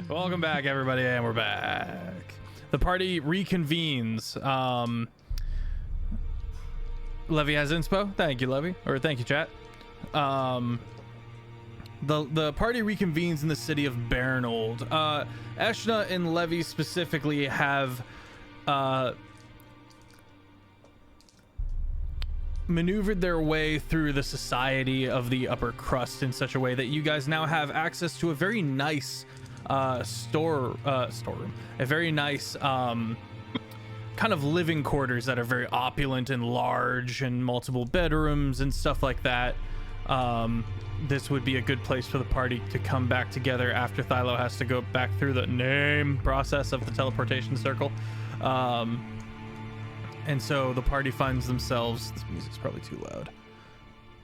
Welcome back, everybody, and we're back. The party reconvenes. Levy has inspo. Thank you, Levy. Or thank you, chat. The party reconvenes in the city of Brainard. Eshna and Levy specifically have maneuvered their way through the society of the upper crust in such a way that you guys now have access to a very nice storeroom, a very nice kind of living quarters that are very opulent and large, and multiple bedrooms and stuff like that. This would be a good place for the party to come back together after Thylo has to go back through the name process of the teleportation circle. And so the party finds themselves, this music's probably too loud.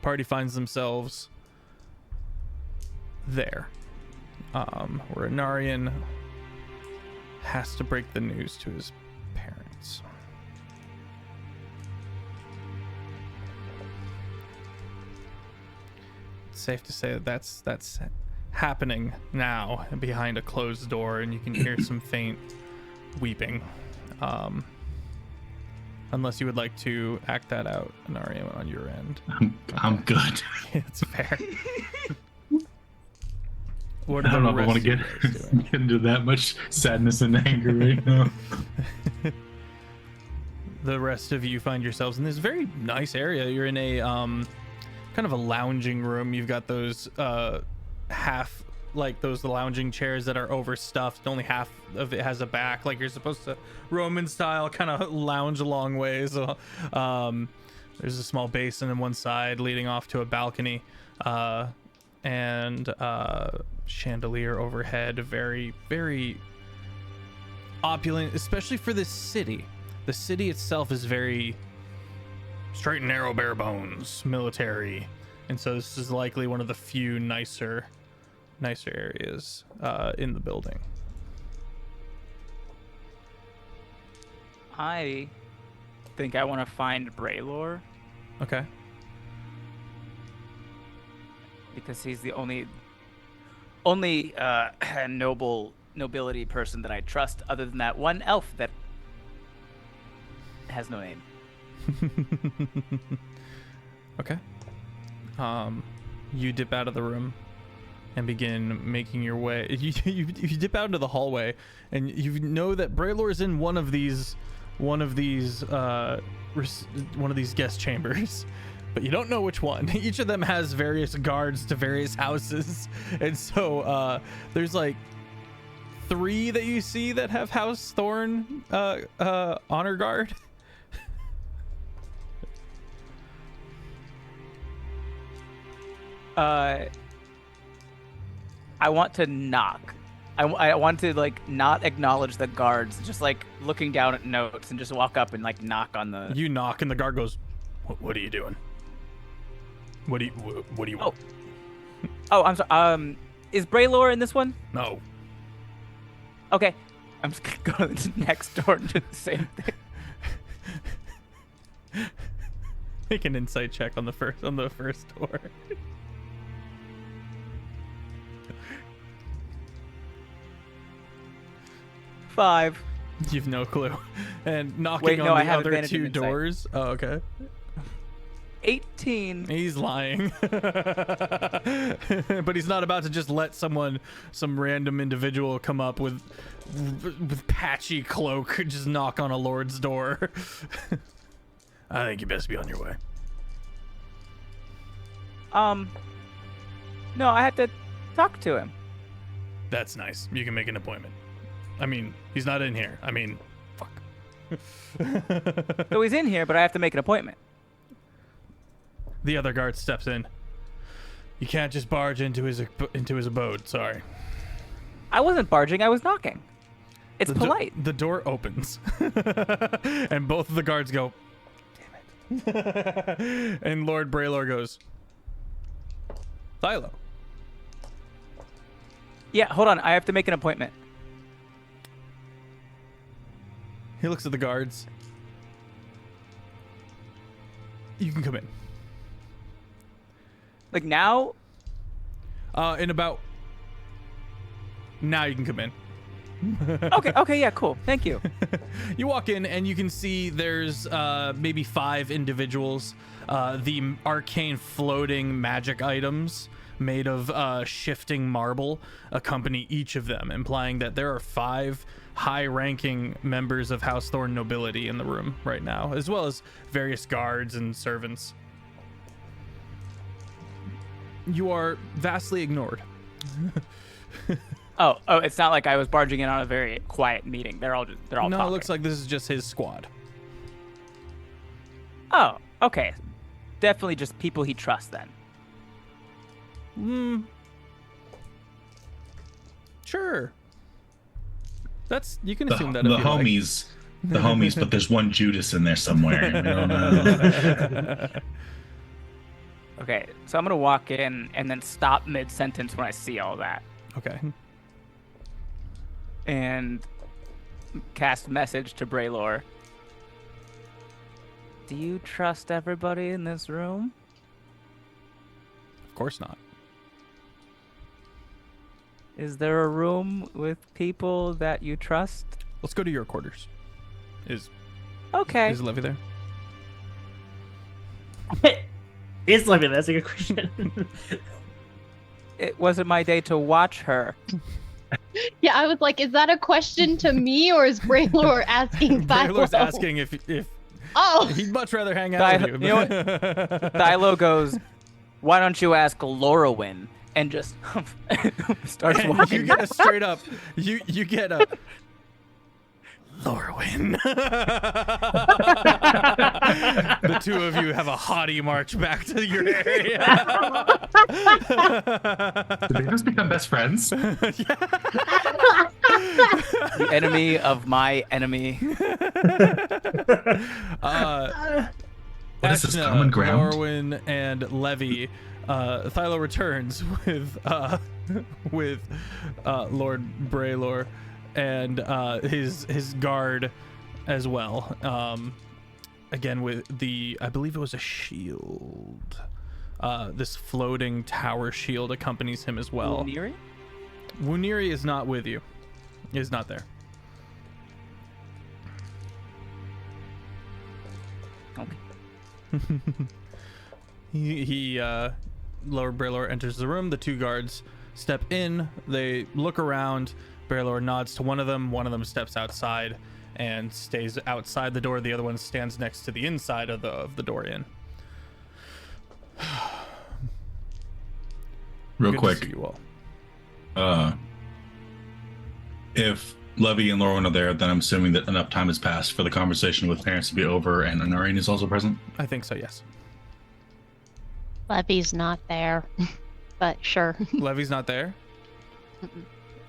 Party finds themselves there. Where Anarian has to break the news to his parents. It's safe to say that that's happening now behind a closed door, and you can hear some faint weeping. Unless you would like to act that out, Anarian, on your end. I'm good. It's fair. What I don't know if I want to get into that much sadness and anger right now. The rest of you find yourselves in this very nice area. You're in a kind of a lounging room. You've got those those lounging chairs that are overstuffed. Only half of it has a back, like you're supposed to Roman style kind of lounge a long ways. So, there's a small basin on one side leading off to a balcony, and chandelier overhead. Very, very opulent, especially for this city. The city itself is very straight and narrow, bare bones, military, and so this is likely one of the few nicer areas in the building. I think I want to find Braylor. Okay. Because he's the only nobility person that I trust, other than that one elf that has no name. Okay. You dip out of the room and begin making your way. You dip out into the hallway, and you know that Braylor is in one of these guest chambers, but you don't know which one. Each of them has various guards to various houses, and so there's like 3 that you see that have House Thorn honor guard. I want to knock. I want to like not acknowledge the guards, just like looking down at notes, and just walk up and like knock on the. You knock, and the guard goes, "What are you doing? What do you want?" Oh, I'm sorry. Is Braylor in this one? No. Okay, I'm just gonna go to the next door and do the same thing. Make an insight check on the first door. Five. You've no clue. And knocking Wait, no, on I the have other advantage in 2 insight. doors. Oh, okay. 18. He's lying. But he's not about to just let some random individual come up with patchy cloak, just knock on a lord's door. I think you best be on your way. No, I have to talk to him. That's nice. You can make an appointment. I mean, he's not in here. I mean, fuck. So he's in here, but I have to make an appointment. The other guard steps in. You can't just barge into his abode. Sorry. I wasn't barging. I was knocking. It's polite. The door opens, and both of the guards go, "Damn it!" And Lord Braylor goes, "Thylo." Yeah, hold on. I have to make an appointment. He looks at the guards. You can come in. Like now? In about Now you can come in. Okay, yeah, cool. Thank you. You walk in and you can see there's maybe 5 individuals. The arcane floating magic items made of shifting marble accompany each of them, implying that there are 5 high-ranking members of House Thorn nobility in the room right now, as well as various guards and servants. You are vastly ignored. Oh, it's not like I was barging in on a very quiet meeting. They're all No, talking. it looks like this is just his squad. Oh, okay. Definitely just people he trusts then. Sure. You can The assume that if you homies, the homies, but there's one Judas in there somewhere. We don't know. Okay, so I'm gonna walk in and then stop mid-sentence when I see all that. Okay. And cast message to Braylor. Do you trust everybody in this room? Of course not. Is there a room with people that you trust? Let's go to your quarters. Is Levy there? Is Levy? That's a good question. It wasn't my day to watch her. Yeah, I was like, is that a question to me or is Braylor asking Philo? Braylor's asking if Oh, he'd much rather hang out with you. You know what? Philo goes, why don't you ask Lorwyn? And just starts And walking. you get a straight up. You get a Lorwyn. The two of you have a haughty march back to your area. Did they just become best friends? The enemy of my enemy. What is this, common ground? Lorwyn and Levy. Thilo returns with Lord Braylor and his guard as well. Again with I believe it was a shield. This floating tower shield accompanies him as well. Wuniri? Wuniri is not with you. He is not there. Okay. He Lord Braylor enters the room. The 2 guards step in. They look around. Braylor nods to one of them steps outside and stays outside the door. The other one stands next to the inside of the door in. Real Good quick. to see you all. If Levy and Lauren are there, then I'm assuming that enough time has passed for the conversation with parents to be over, and Anarian is also present. I think so, yes. Levy's not there, but sure. Levy's not there?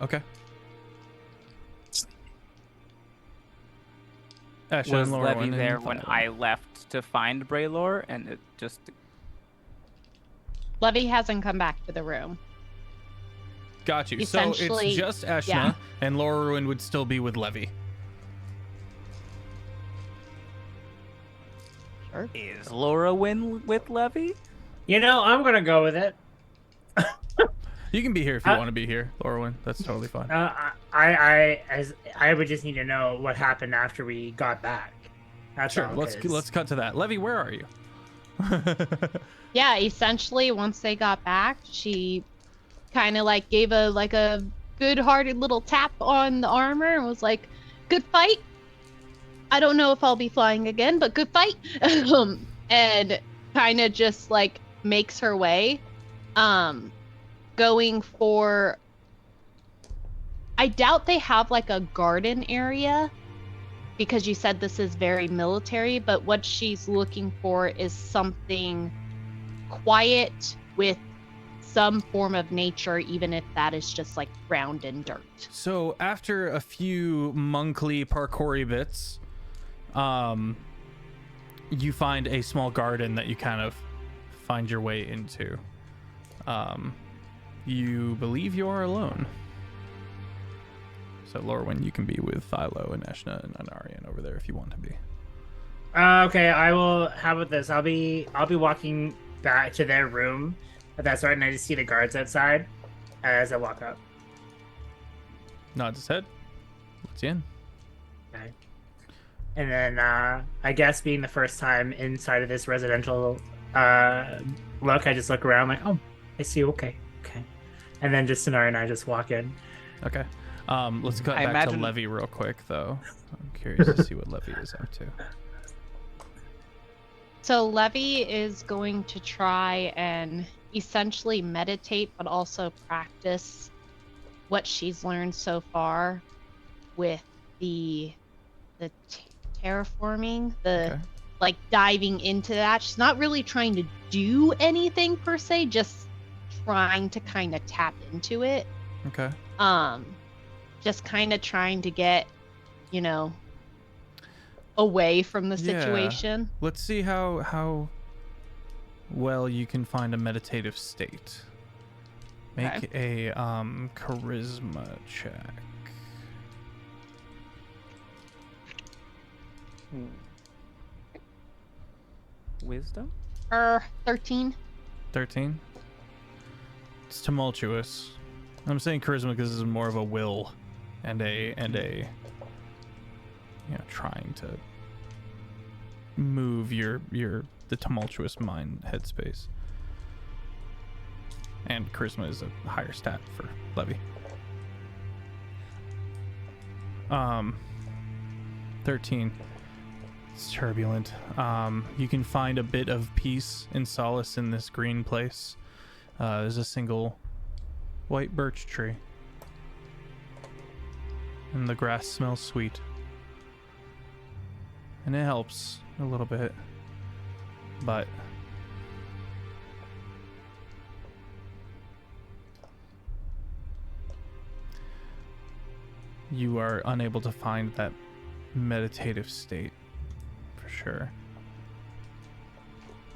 Okay. Asha Was and Levy Lorwyn there and when Thilo. I left to find Braylor? And it just... Levy hasn't come back to the room. Got you. So Essentially, it's just Ashna, yeah. and Lorwyn would still be with Levy. Sure. Is Lorwyn with Levy? You know, I'm gonna go with it. You can be here if you want to be here, Lorwyn. That's totally fine. I would just need to know what happened after we got back. That's Sure. all, Let's cut to that. Levy, where are you? Yeah, essentially, once they got back, she kind of like gave a good-hearted little tap on the armor and was like, "Good fight. I don't know if I'll be flying again, but good fight." And kind of just like makes her way, going for. I doubt they have like a garden area, because you said this is very military, but what she's looking for is something quiet with some form of nature, even if that is just like ground and dirt. So after a few monkly parkoury bits, you find a small garden that you kind of find your way into. You believe you are alone. So Lorwyn, you can be with Philo and Eshna and Anarian over there if you want to be. Okay, I will. How about this? I'll be walking back to their room. If that's right, and I just see the guards outside as I walk up. Nods his head. Lets you in. Okay. And then I guess being the first time inside of this residential look, I just look around like, oh, I see. Okay. And then just Sonari and I just walk in. Okay. Let's cut I back imagine- to Levy real quick, though. I'm curious to see what Levy is up to. So Levy is going to try and essentially meditate, but also practice what she's learned so far with the terraforming, Okay. like diving into that. She's not really trying to do anything per se, just trying to kind of tap into it. Okay. Just kind of trying to get, away from the Yeah. situation. Let's see how well you can find a meditative state. Make a charisma check. Wisdom? 13. 13. It's tumultuous. I'm saying charisma because this is more of a will and a trying to move the tumultuous mind headspace. And charisma is a higher stat for Levy. 13. It's turbulent. You can find a bit of peace and solace in this green place. There's a single white birch tree. And the grass smells sweet. And it helps a little bit. But you are unable to find that meditative state for sure.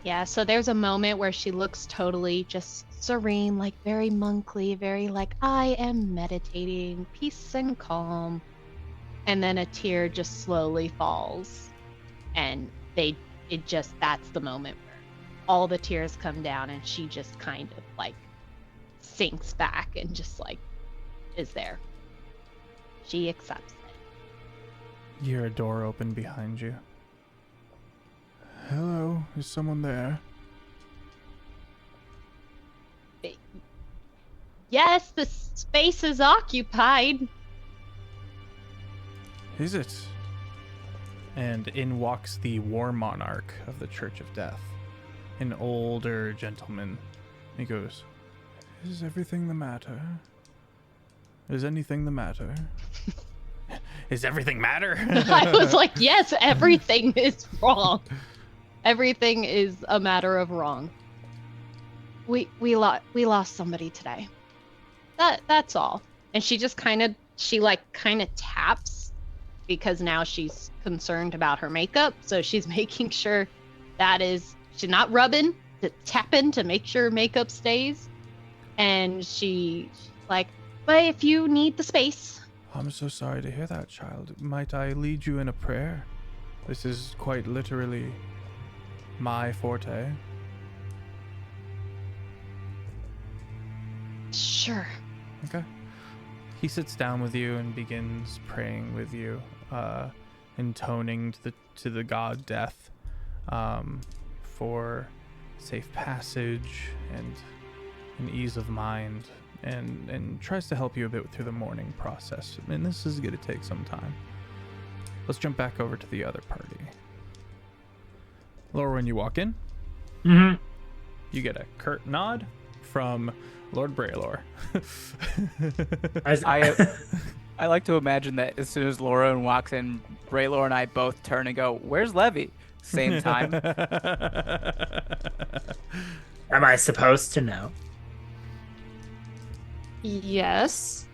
Yeah, so there's a moment where she looks totally just serene, like very monkly, very like, I am meditating, peace and calm. And then a tear just slowly falls. And that's the moment where all the tears come down and she just kind of like sinks back and just like is there. She accepts it. You hear a door open behind you. Hello, is someone there? Yes, the space is occupied. Is it? And in walks the War Monarch of the Church of Death, an older gentleman. He goes, "Is everything the matter? Is anything the matter? Is everything matter?" I was like, yes, everything is wrong. Everything is a matter of wrong. We lost somebody today. That's all. And she just kind of taps because now she's concerned about her makeup. So she's making sure she's not rubbing, tapping to make sure makeup stays. And she's like, but if you need the space. I'm so sorry to hear that, child. Might I lead you in a prayer? This is quite literally my forte. Sure. Okay. He sits down with you and begins praying with you, intoning to the god Death, for safe passage and an ease of mind, and tries to help you a bit through the mourning process. And this is going to take some time. Let's jump back over to the other party. Laura, when you walk in, you get a curt nod from Lord Braylor. I like to imagine that as soon as Lauren walks in, Braylor and I both turn and go, "Where's Levy?" Same time. Am I supposed to know? Yes.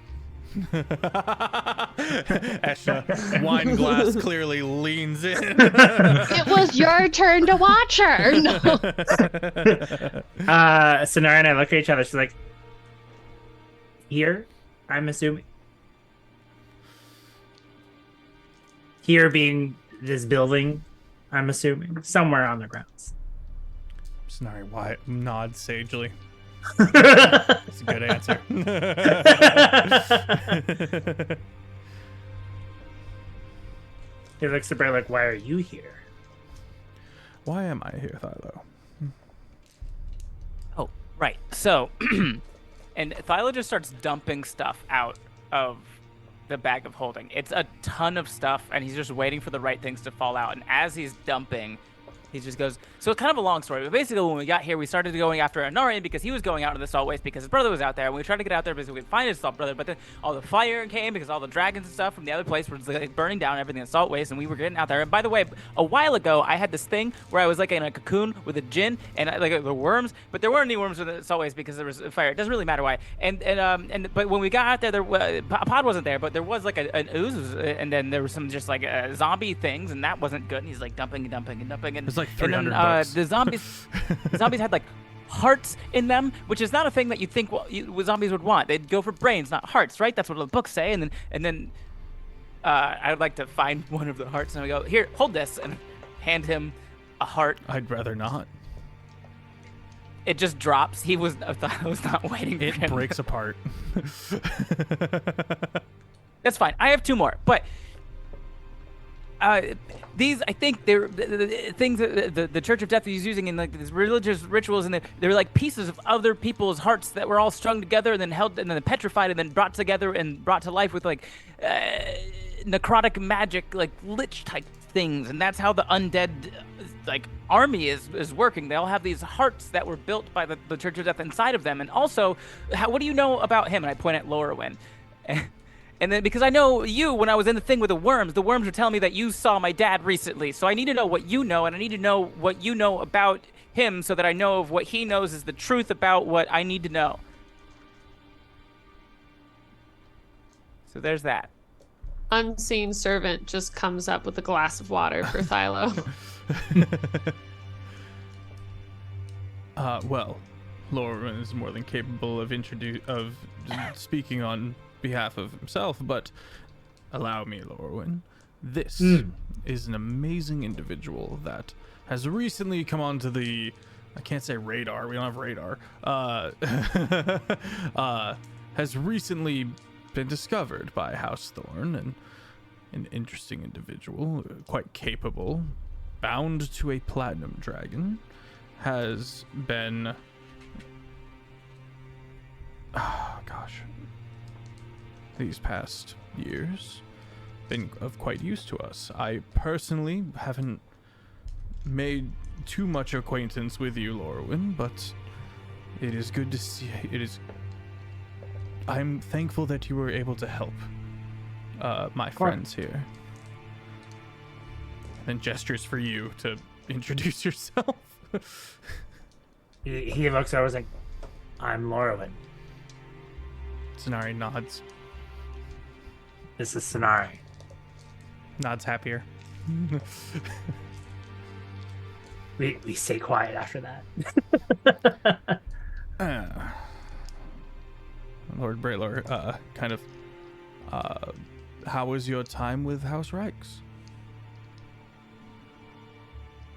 Esha, wine glass clearly leans in. It was your turn to watch her. No. Sonara and I look at each other. She's like, here, I'm assuming. Here being this building, I'm assuming. Somewhere on the grounds. Snarry Wyatt nods sagely. That's a good answer. He looks at Bray like, why are you here? Why am I here, Thilo? Oh, right. So, and Thyla just starts dumping stuff out of the bag of holding. It's a ton of stuff, and he's just waiting for the right things to fall out. And as he's dumping, he just goes, so it's kind of a long story, but basically when we got here, we started going after Anarian because he was going out into the salt waste because his brother was out there, and we tried to get out there because we could find his salt brother, but then all the fire came because all the dragons and stuff from the other place were like burning down everything in salt waste, and we were getting out there. And by the way, a while ago, I had this thing where I was like in a cocoon with a djinn and like the worms, but there weren't any worms in the salt waste because there was fire. It doesn't really matter why. But when we got out there, Pod wasn't there, but there was like an ooze, and then there was some just like zombie things, and that wasn't good. And he's like dumping, and It's like 300 bucks. the zombies had like hearts in them, which is not a thing that you'd think zombies would want. They'd go for brains, not hearts, right? That's what the books say. And then I would like to find one of the hearts, and I go, here, hold this, and hand him a heart. I'd rather not. It just drops. I was not waiting for him. It breaks apart. That's fine. I have two more, but these, I think, they're the things that the Church of Death is using in like these religious rituals, and they're like pieces of other people's hearts that were all strung together and then held and then petrified and then brought together and brought to life with like necrotic magic, like lich type things, and that's how the undead like army is working. They all have these hearts that were built by the Church of Death inside of them. And also, what do you know about him? And I point at Lorwyn. And then, because I know you, when I was in the thing with the worms were telling me that you saw my dad recently. So I need to know what you know, and I need to know what you know about him so that I know if what he knows is the truth about what I need to know. So there's that. Unseen servant just comes up with a glass of water for Thylo. Well, Lorwyn is more than capable of speaking on behalf of himself, but allow me, Lorwyn. This is an amazing individual that has recently come onto the, I can't say radar, we don't have radar, has recently been discovered by House Thorn, and an interesting individual, quite capable, bound to a platinum dragon, has been, these past years been of quite use to us. I personally haven't made too much acquaintance with you, Lorwyn, but it is good to see. I'm thankful that you were able to help my friends here. And gestures for you to introduce yourself. He looks over and is like, I'm Lorwyn. Sonari nods. This is Sonari. Nods happier. We stay quiet after that. Lord Braylor, how was your time with House Reichs?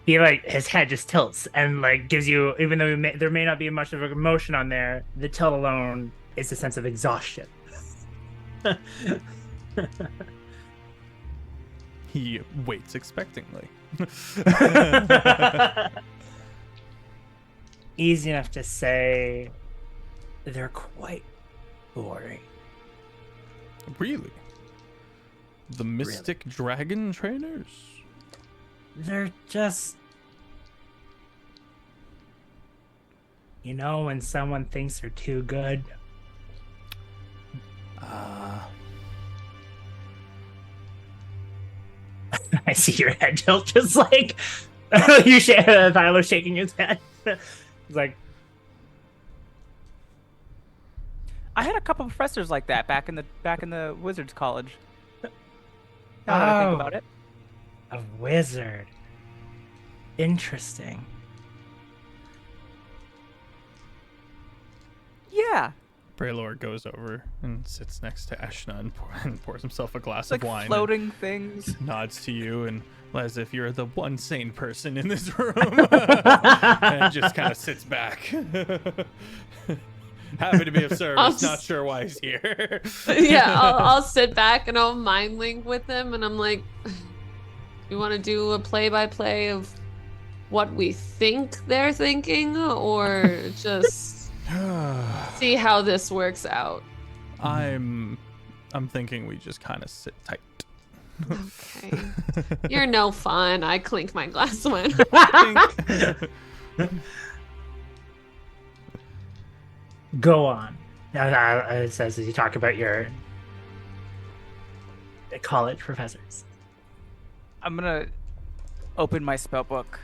He his head just tilts and gives you, even though there may not be much of an emotion on there, the tilt alone is a sense of exhaustion. He waits expectantly. Easy enough to say they're quite boring. Really? The Mystic Dragon trainers? They're just... when someone thinks they're too good? I see your head tilt, just Thylo shaking his head. It's like, I had a couple of professors like that back in the Wizards College. Now that I think about it. A wizard. Interesting. Yeah. Braylor goes over and sits next to Eshna and pours himself a glass Like of wine. floating things. Nods to you and as if you're the one sane person in this room. And just kind of sits back. Happy to be of service. Not sure why he's here. Yeah, I'll sit back and I'll mind link with him, and I'm like, you want to do a play-by-play of what we think they're thinking, or just see how this works out? I'm thinking we just kind of sit tight. Okay. You're no fun. I clink my glass of wine. Go on. It says as you talk about your college professors. I'm gonna open my spell book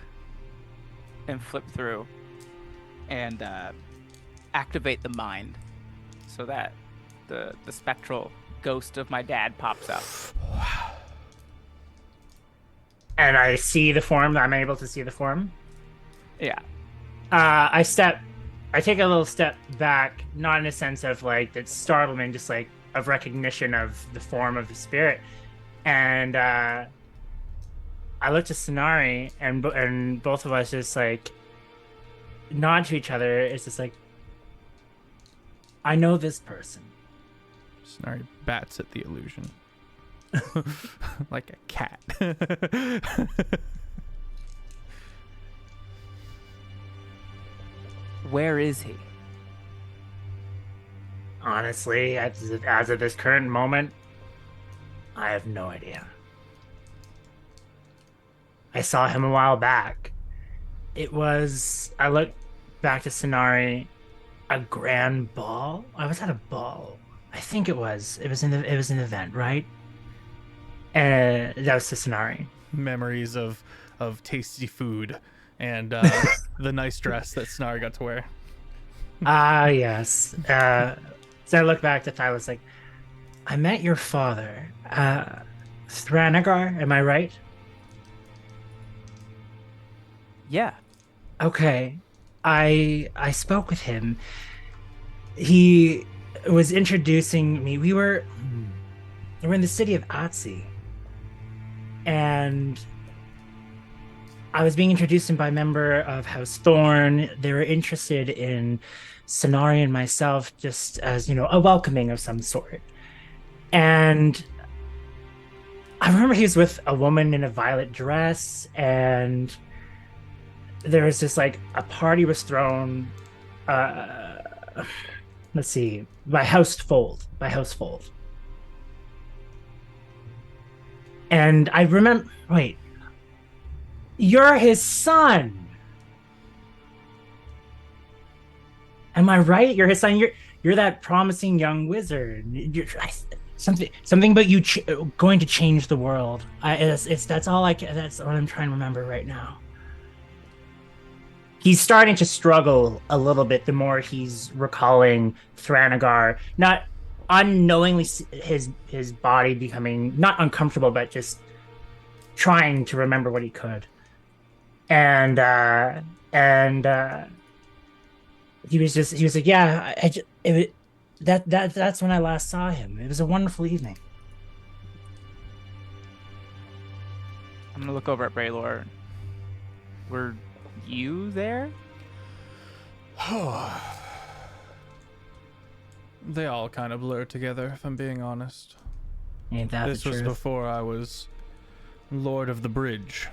and flip through and activate the mind so that the spectral ghost of my dad pops up. And I see the form. I'm able to see the form. Yeah. I take a little step back, not in a sense of like that startlement, just like of recognition of the form of the spirit. And I look to Sonari, and both of us just like nod to each other. It's just like, I know this person. Sonari bats at the illusion. Like a cat. Where is he? Honestly, as of this current moment, I have no idea. I saw him a while back. I look back to Sonari, a grand ball. I was at a ball. I think it was. It was an event, right? And that was to Sonari. Memories of tasty food and the nice dress that Sonari got to wear. Ah, yes. So I look back to Thylas like, I met your father, Thranegar, am I right? Yeah. Okay. I spoke with him. He was introducing me. We were in the city of Atsi. And I was being introduced to by a member of House Thorn. They were interested in Sonari and myself, just as, a welcoming of some sort. And I remember he was with a woman in a violet dress, and there was just like a party was thrown. Let's see, by Housefold. And I remember. Wait, you're his son. Am I right? You're his son. You're that promising young wizard. Something about you going to change the world. That's all that's what I'm trying to remember right now. He's starting to struggle a little bit the more he's recalling Thranegar, not unknowingly his body becoming not uncomfortable, but just trying to remember what he could. And he was like, yeah, that's when I last saw him. It was a wonderful evening. I'm gonna look over at Braylor. Were you there? They all kind of blur together, if I'm being honest. Ain't that This the was truth? before I was Lord of the Bridge.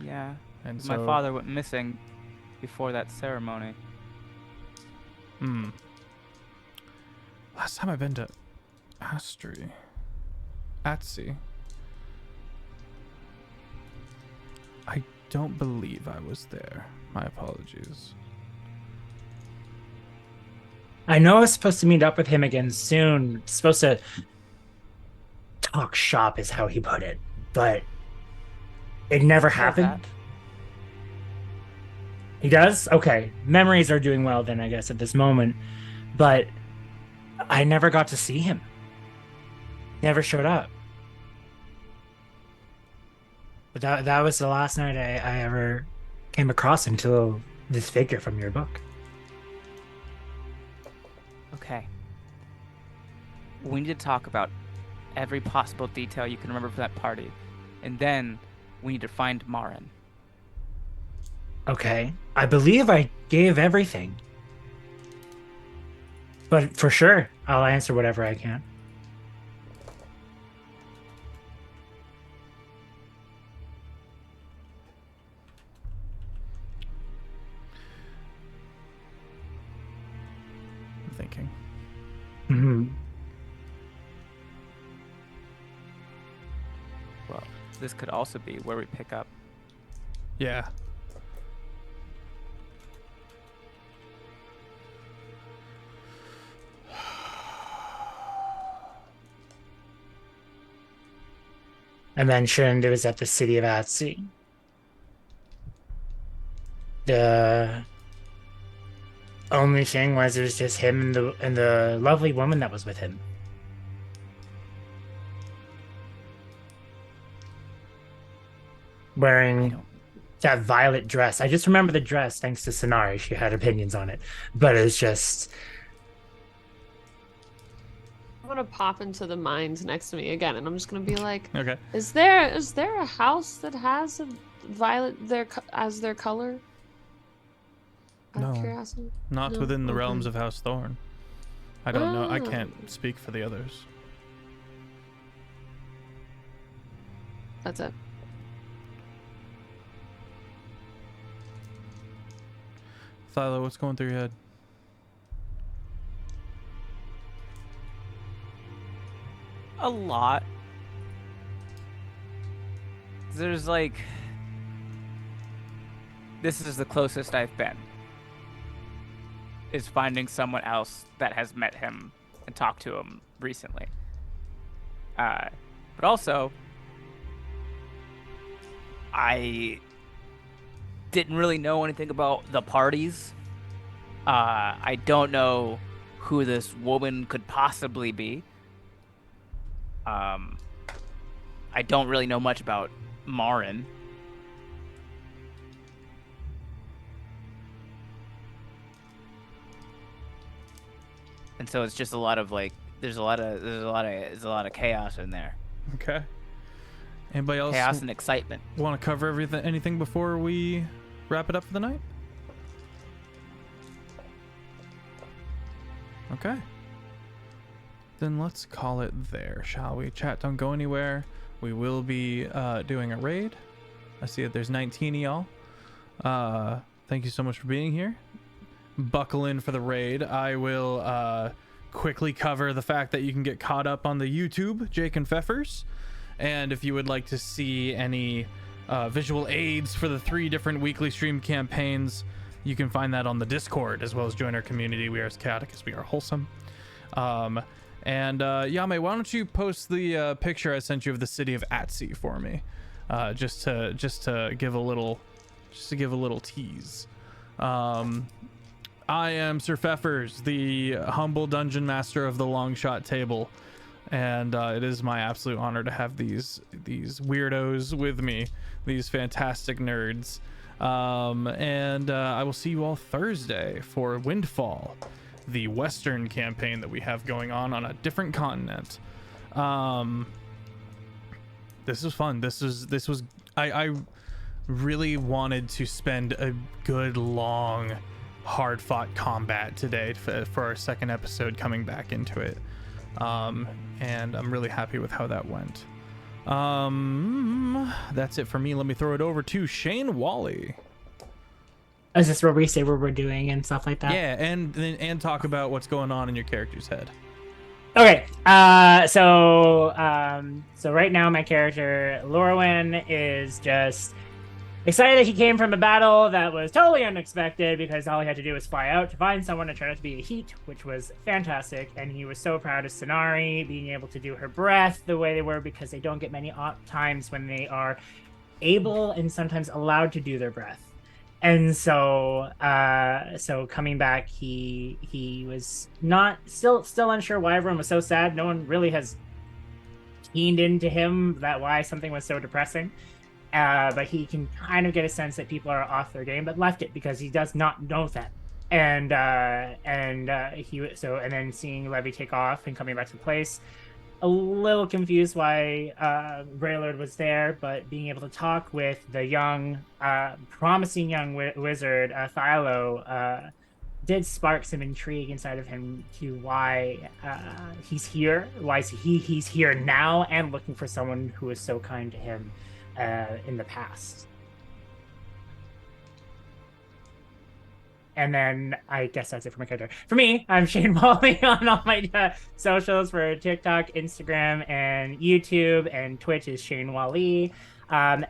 Yeah. And My so, father went missing before that ceremony. Last time I've been to Atsi. I don't believe I was there. My apologies. I know I was supposed to meet up with him again soon. Supposed to talk shop is how he put it, but it never happened. He does? Okay. Memories are doing well then, I guess, at this moment. But I never got to see him. Never showed up. But that was the last night I ever came across until this figure from your book. we need to talk about every possible detail you can remember from that party. And then we need to find Marin. Okay. I believe I gave everything. But for sure, I'll answer whatever I can. I'm thinking. Mm-hmm. Well, this could also be where we pick up. Yeah. I mentioned it was at the city of Atsi. The only thing was it was just him and the lovely woman that was with him. Wearing that violet dress. I just remember the dress thanks to Sonari. She had opinions on it. But it's just... I'm gonna pop into the mines next to me again, and I'm just gonna be like, Okay. Is there a house that has a violet as their color? Out of No. curiosity? Not No? within the Okay. realms of House Thorn. I don't know. I Oh. can't speak for the others. That's it. Thyla, what's going through your head? A lot. There's like... This is the closest I've been. Is finding someone else that has met him and talked to him recently. But also, I didn't really know anything about the parties. I don't know who this woman could possibly be. I don't really know much about Marin. And so it's just a lot of like there's a lot of chaos in there. Okay. Anybody else Chaos and excitement. want to cover anything before we wrap it up for the night? Okay. Then let's call it there, shall we? Chat, don't go anywhere. We will be doing a raid. I see that there's 19 of y'all. Thank you so much for being here. Buckle in for the raid. I will quickly cover the fact that you can get caught up on the YouTube, Jake and Feffers. And if you would like to see any visual aids for the 3 different weekly stream campaigns, you can find that on the Discord, as well as join our community. We are as chaotic as we are wholesome. And Yame, why don't you post the picture I sent you of the city of Atsi for me, just to give a little tease. I am Sir Feffers, the humble dungeon master of the long shot table, and it is my absolute honor to have these weirdos with me, these fantastic nerds. And I will see you all Thursday for Windfall, the Western campaign that we have going on a different continent. This was fun. This was I really wanted to spend a good long hard fought combat today for our second episode coming back into it. And I'm really happy with how that went. That's it for me. Let me throw it over to Shane Whalley. Is this where we say what we're doing and stuff like that? Yeah, and talk about what's going on in your character's head. Okay. So right now my character Lorwyn is just excited that he came from a battle that was totally unexpected, because all he had to do was fly out to find someone and turn out to be a heat, which was fantastic. And he was so proud of Sonari being able to do her breath the way they were, because they don't get many times when they are able and sometimes allowed to do their breath. And so coming back, he was not still unsure why everyone was so sad. No one really has keened into him that why something was so depressing. But he can kind of get a sense that people are off their game, but left it because he does not know them. and then seeing Levy take off and coming back to place, a little confused why Brainard was there, but being able to talk with the young, promising young wizard Thylo did spark some intrigue inside of him to why he's here, why he's here now, and looking for someone who was so kind to him in the past. And then I guess that's it for my character. For me, I'm Shane Whalley on all my socials for TikTok, Instagram, and YouTube, and Twitch is Shane Whalley. And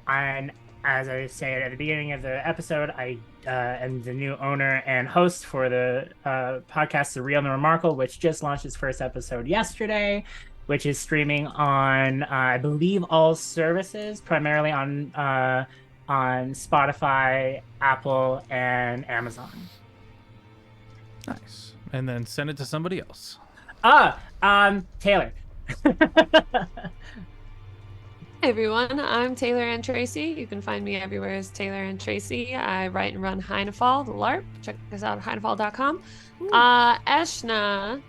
as I said at the beginning of the episode, I am the new owner and host for the podcast The Real and the Remarkable, which just launched its first episode yesterday, which is streaming on, I believe, all services, primarily on Spotify, Apple, and Amazon. Nice. And then send it to somebody else. Taylor. Hey everyone, I'm Taylor and Tracy. You can find me everywhere as Taylor and Tracy. I write and run Heinefall, the LARP. Check us out at heinefall.com. Eshna,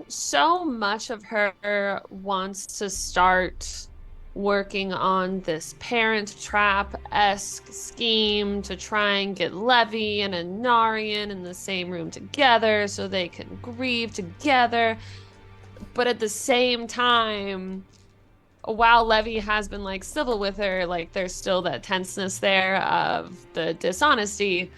so much of her wants to start working on this Parent Trap-esque scheme to try and get Levy and Anarian in the same room together so they can grieve together. But at the same time, while Levy has been like civil with her, like there's still that tenseness there of the dishonesty.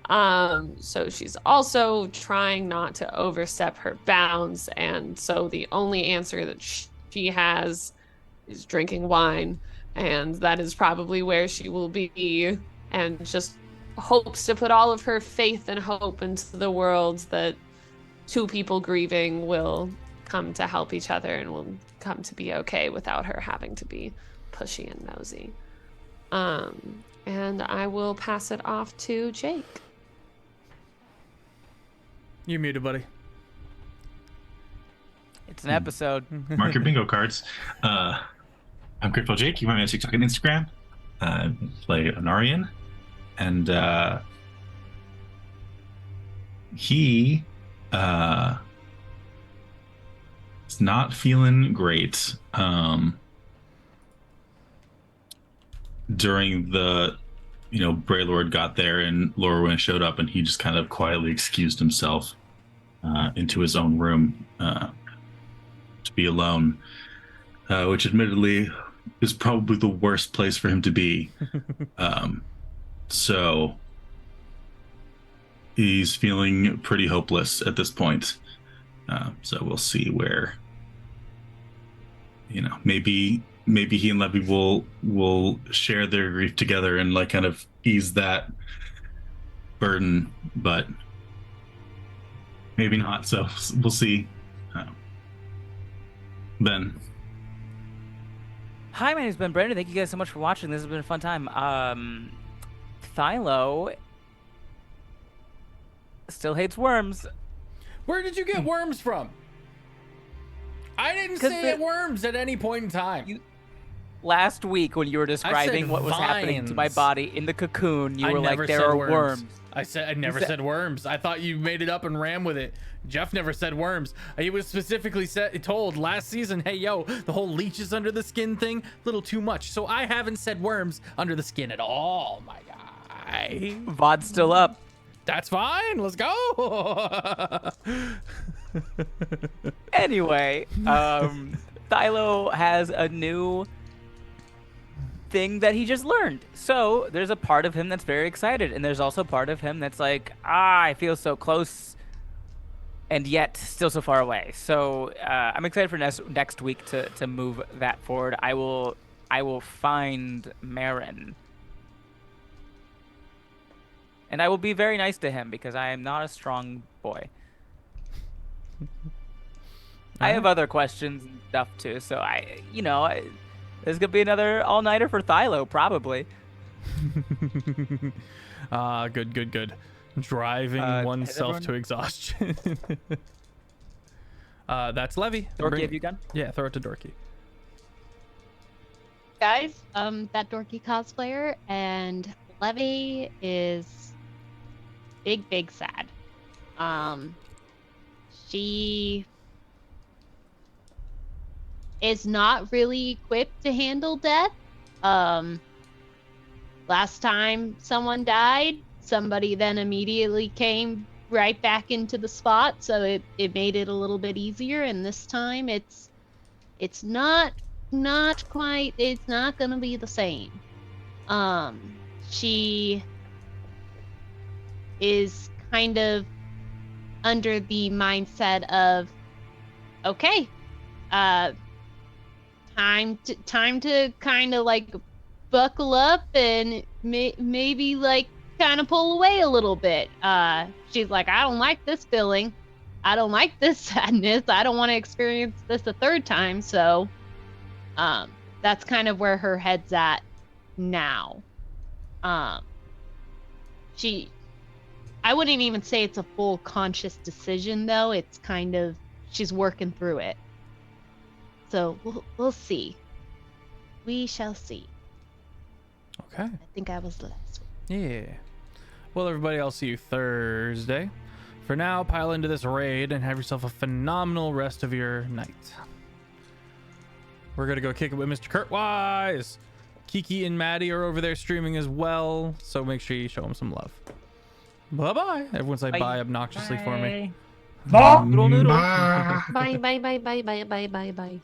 So she's also trying not to overstep her bounds, and so the only answer that she has is drinking wine, and that is probably where she will be, and just hopes to put all of her faith and hope into the world that two people grieving will come to help each other and will come to be okay without her having to be pushy and nosy. And I will pass it off to Jake. You're muted, buddy. It's an episode. Mark your bingo cards. I'm Critfail Jake. You find me on TikTok and Instagram. Play Anarian. And he is not feeling great during the, Braylord got there and Lorwyn showed up, and he just kind of quietly excused himself into his own room to be alone, which admittedly is probably the worst place for him to be. So he's feeling pretty hopeless at this point. So we'll see where, maybe he and Levy will share their grief together and like kind of ease that burden, but maybe not. So we'll see. Ben. Hi, my name's Ben Brainard. Thank you guys so much for watching. This has been a fun time. Thylo still hates worms. Where did you get worms from? I didn't say worms at any point in time. Last week when you were describing what was happening to my body in the cocoon, you were like, there are worms. I never said worms. I thought you made it up and ran with it. Jeff never said worms. He was specifically told last season, hey, yo, the whole leeches under the skin thing, little too much. So I haven't said worms under the skin at all, my guy. VOD's still up. That's fine. Let's go. Anyway, Thylo has a new thing that he just learned. So there's a part of him that's very excited, and there's also a part of him that's like, I feel so close and yet still so far away. So I'm excited for next week to move that forward. I will find Marin, and I will be very nice to him because I am not a strong boy. I have other questions and stuff too, so there's gonna be another all-nighter for Thylo, probably. Good. Driving oneself to exhaustion. That's Levy. Dorky, have you gone? Yeah, throw it to Dorky. Guys, that Dorky cosplayer, and Levy is big sad. She is not really equipped to handle death. Last time someone died, somebody then immediately came right back into the spot, so it made it a little bit easier. And this time it's not quite, it's not gonna be the same. She is kind of under the mindset of, okay, time to kind of like buckle up and maybe like kind of pull away a little bit. She's like, I don't like this feeling. I don't like this sadness. I don't want to experience this a third time. So that's kind of where her head's at now. I wouldn't even say it's a full conscious decision, though. It's kind of, she's working through it. So we'll see. We shall see. Okay. I think I was the last one. Yeah. Well, everybody, I'll see you Thursday. For now, pile into this raid and have yourself a phenomenal rest of your night. We're going to go kick it with Mr. Kurt Wise. Kiki and Maddie are over there streaming as well, so make sure you show them some love. Bye-bye. Everyone say bye obnoxiously for me. Bye. Bye, bye, bye, bye, bye, bye, bye, bye.